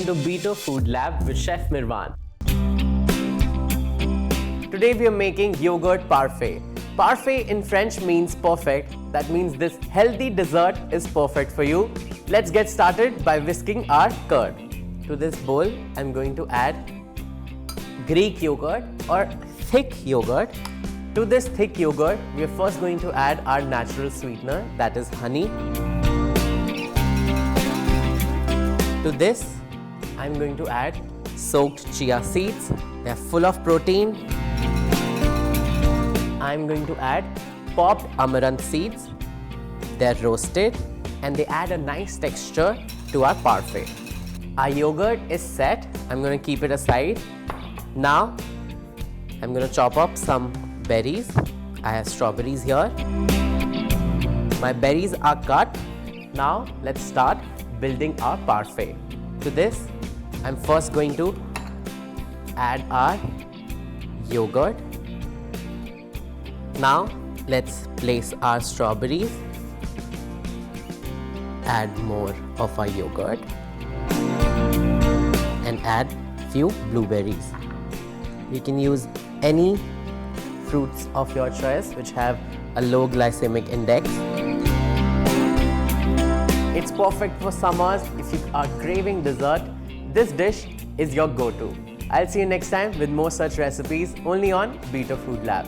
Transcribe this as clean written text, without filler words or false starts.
to BeatO Food Lab with Chef Mirvaan. Today we are making Yoghurt Parfait. Parfait in French means perfect. That means this healthy dessert is perfect for you. Let's get started by whisking our curd. To this bowl, I'm going to add Greek yogurt or thick yogurt. To this thick yogurt, we are first going to add our natural sweetener, that is honey. To this, I'm going to add soaked chia seeds. They are full of protein. I'm going to add popped amaranth seeds. They are roasted and they add a nice texture to our parfait. Our yogurt is set. I'm going to keep it aside. Now, I'm going to chop up some berries. I have strawberries here. My berries are cut. Now, let's start building our parfait. To this, I'm first going to add our yogurt. Now, let's place our strawberries. Add more of our yogurt. And add few blueberries. You can use any fruits of your choice which have a low glycemic index. It's perfect for summers. If you are craving dessert, this dish is your go-to. I'll see you next time with more such recipes only on BeatO Food Lab.